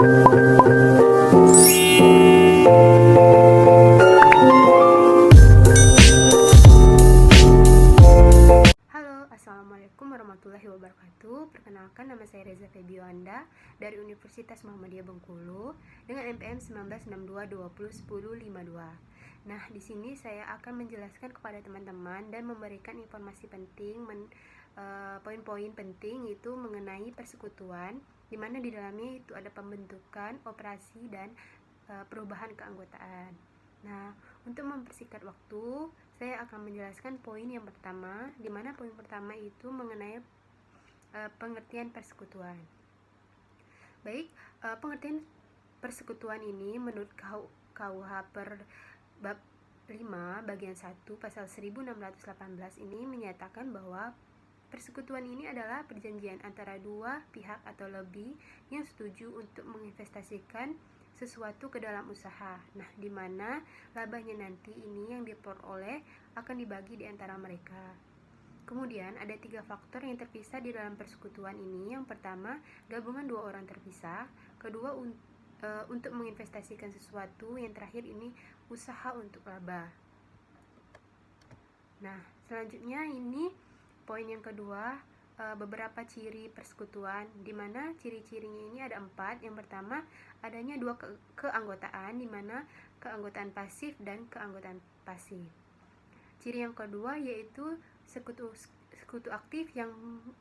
Halo, assalamualaikum warahmatullahi wabarakatuh. Perkenalkan, nama saya Reza Febiwanda dari Universitas Muhammadiyah Bengkulu dengan NPM 1962201052. Nah, di sini saya akan menjelaskan kepada teman-teman dan memberikan informasi penting, poin-poin penting itu mengenai persekutuan, di mana di dalamnya itu ada pembentukan, operasi, dan perubahan keanggotaan. Nah, untuk mempersingkat waktu, saya akan menjelaskan poin yang pertama, di mana poin pertama itu mengenai pengertian persekutuan. Baik, pengertian persekutuan ini menurut KUH per bab 5 bagian 1 pasal 1618 ini menyatakan bahwa persekutuan ini adalah perjanjian antara dua pihak atau lebih yang setuju untuk menginvestasikan sesuatu ke dalam usaha. Nah, di mana labanya nanti ini yang diperoleh akan dibagi di antara mereka. Kemudian ada 3 faktor yang terpisah di dalam persekutuan ini. Yang pertama, gabungan dua orang terpisah. Kedua, untuk menginvestasikan sesuatu. Yang terakhir ini usaha untuk laba. Nah, selanjutnya ini poin yang kedua, beberapa ciri persekutuan, di mana ciri-cirinya ini ada 4. Yang pertama, adanya dua keanggotaan, di mana keanggotaan pasif dan keanggotaan pasif. Ciri yang kedua yaitu sekutu aktif yang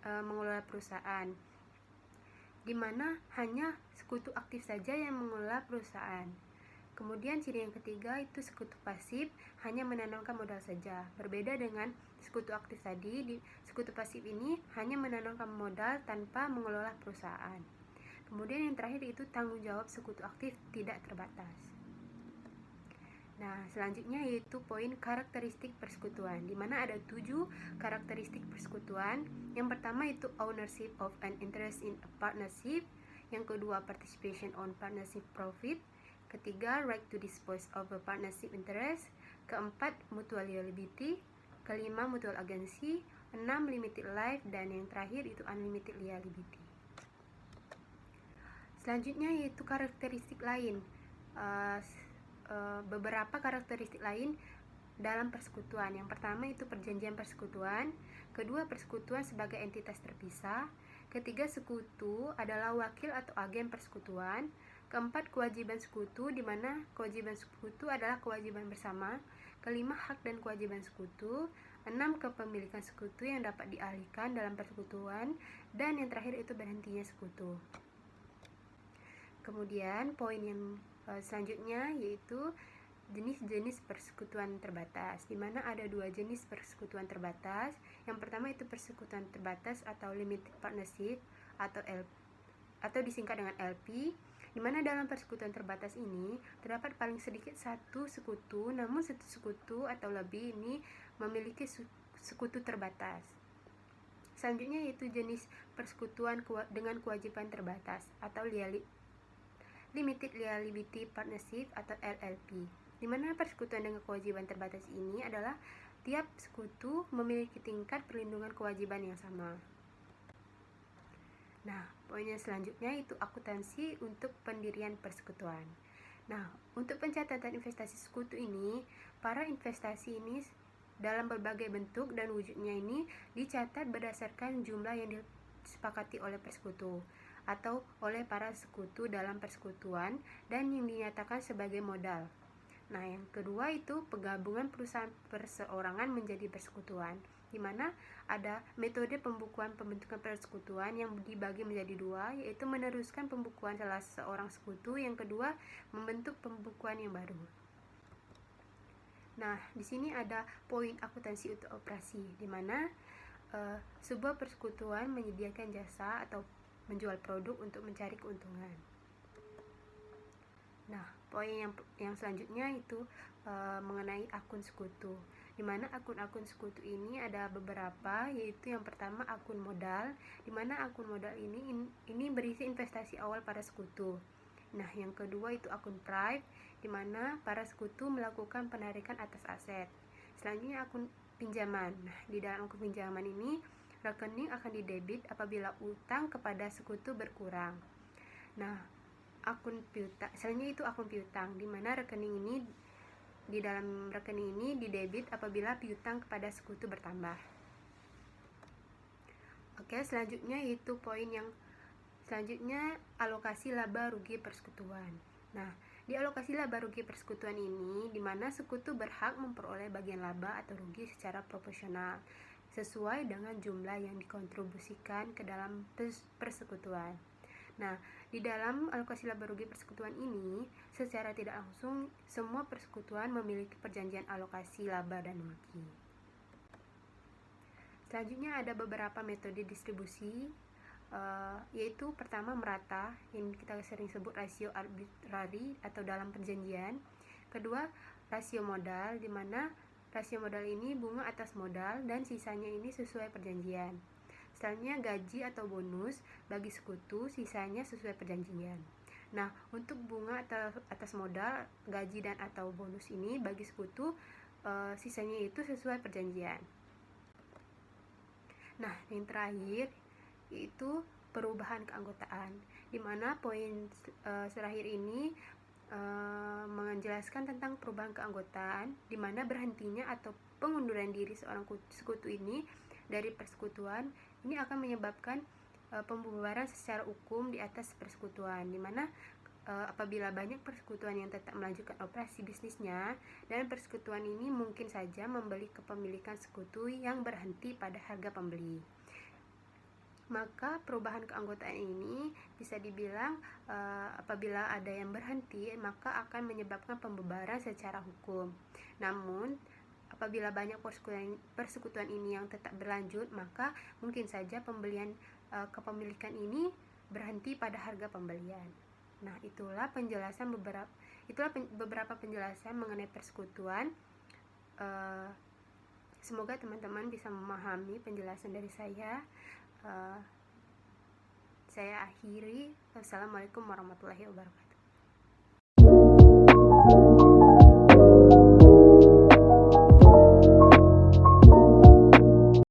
mengelola perusahaan, di mana hanya sekutu aktif saja yang mengelola perusahaan. Kemudian ciri yang ketiga itu sekutu pasif, hanya menanamkan modal saja. Berbeda dengan sekutu aktif tadi, di sekutu pasif ini hanya menanamkan modal tanpa mengelola perusahaan. Kemudian yang terakhir itu tanggung jawab sekutu aktif tidak terbatas. Nah, selanjutnya yaitu poin karakteristik persekutuan, di mana ada 7 karakteristik persekutuan. Yang pertama itu ownership of an interest in a partnership. Yang kedua, participation on partnership profit. Ketiga, right to dispose of a partnership interest. Keempat, mutual liability. Kelima, mutual agency. 6, limited life. Dan yang terakhir itu unlimited liability. Selanjutnya yaitu karakteristik lain. Beberapa karakteristik lain dalam persekutuan. Yang pertama itu perjanjian persekutuan. Kedua, persekutuan sebagai entitas terpisah. Ketiga, sekutu adalah wakil atau agen persekutuan. Keempat, kewajiban sekutu, di mana kewajiban sekutu adalah kewajiban bersama. Kelima, hak dan kewajiban sekutu. 6, kepemilikan sekutu yang dapat dialihkan dalam persekutuan. Dan yang terakhir itu berhentinya sekutu. Kemudian poin yang selanjutnya yaitu jenis-jenis persekutuan terbatas, di mana ada 2 jenis persekutuan terbatas. Yang pertama itu persekutuan terbatas atau limited partnership atau disingkat dengan LP, di mana dalam persekutuan terbatas ini terdapat paling sedikit satu sekutu, namun satu sekutu atau lebih ini memiliki sekutu terbatas. Selanjutnya yaitu jenis persekutuan dengan kewajiban terbatas atau limited liability partnership atau LLP, di mana persekutuan dengan kewajiban terbatas ini adalah tiap sekutu memiliki tingkat perlindungan kewajiban yang sama. Nah, poin yang selanjutnya itu akuntansi untuk pendirian persekutuan. Nah, untuk pencatatan investasi sekutu ini, para investasi ini dalam berbagai bentuk dan wujudnya ini dicatat berdasarkan jumlah yang disepakati oleh persekutu atau oleh para sekutu dalam persekutuan dan yang dinyatakan sebagai modal. Nah, yang kedua itu penggabungan perusahaan perseorangan menjadi persekutuan, di mana ada metode pembukuan pembentukan persekutuan yang dibagi menjadi 2, yaitu meneruskan pembukuan salah seorang sekutu, yang kedua membentuk pembukuan yang baru. Nah, di sini ada poin akuntansi untuk operasi, di mana sebuah persekutuan menyediakan jasa atau menjual produk untuk mencari keuntungan. Nah, poin yang selanjutnya itu mengenai akun sekutu, di mana akun-akun sekutu ini ada beberapa, yaitu yang pertama akun modal, di mana akun modal ini berisi investasi awal para sekutu. Nah, yang kedua itu akun private, di mana para sekutu melakukan penarikan atas aset. Selanjutnya akun pinjaman. Nah, di dalam akun pinjaman ini rekening akan didebit apabila utang kepada sekutu berkurang. Nah, akun piutang, selanjutnya itu akun piutang, di mana rekening ini, di dalam rekening ini didebit apabila piutang kepada sekutu bertambah. Oke, selanjutnya itu poin yang selanjutnya, alokasi laba rugi persekutuan. Nah, di alokasi laba rugi persekutuan ini, di mana sekutu berhak memperoleh bagian laba atau rugi secara proporsional sesuai dengan jumlah yang dikontribusikan ke dalam persekutuan. Nah, di dalam alokasi laba rugi persekutuan ini, secara tidak langsung semua persekutuan memiliki perjanjian alokasi laba dan rugi. Selanjutnya ada beberapa metode distribusi, yaitu pertama merata, yang kita sering sebut rasio arbitrari atau dalam perjanjian. Kedua, rasio modal, di mana rasio modal ini bunga atas modal dan sisanya ini sesuai perjanjian. Selanjutnya gaji atau bonus bagi sekutu, sisanya sesuai perjanjian. Nah, untuk bunga atas modal, gaji dan atau bonus ini bagi sekutu, sisanya itu sesuai perjanjian. Nah, yang terakhir yaitu perubahan keanggotaan, di mana poin terakhir ini menjelaskan tentang perubahan keanggotaan, di mana berhentinya atau pengunduran diri seorang sekutu ini dari persekutuan ini akan menyebabkan pembubaran secara hukum di atas persekutuan, di mana apabila banyak persekutuan yang tetap melanjutkan operasi bisnisnya, dan persekutuan ini mungkin saja membeli kepemilikan sekutu yang berhenti pada harga pembeli. Maka perubahan keanggotaan ini bisa dibilang apabila ada yang berhenti, maka akan menyebabkan pembubaran secara hukum. Namun apabila banyak persekutuan ini yang tetap berlanjut, maka mungkin saja pembelian kepemilikan ini berhenti pada harga pembelian. Nah, itulah beberapa penjelasan mengenai persekutuan. Semoga teman-teman bisa memahami penjelasan dari saya. Saya akhiri. Wassalamualaikum warahmatullahi wabarakatuh.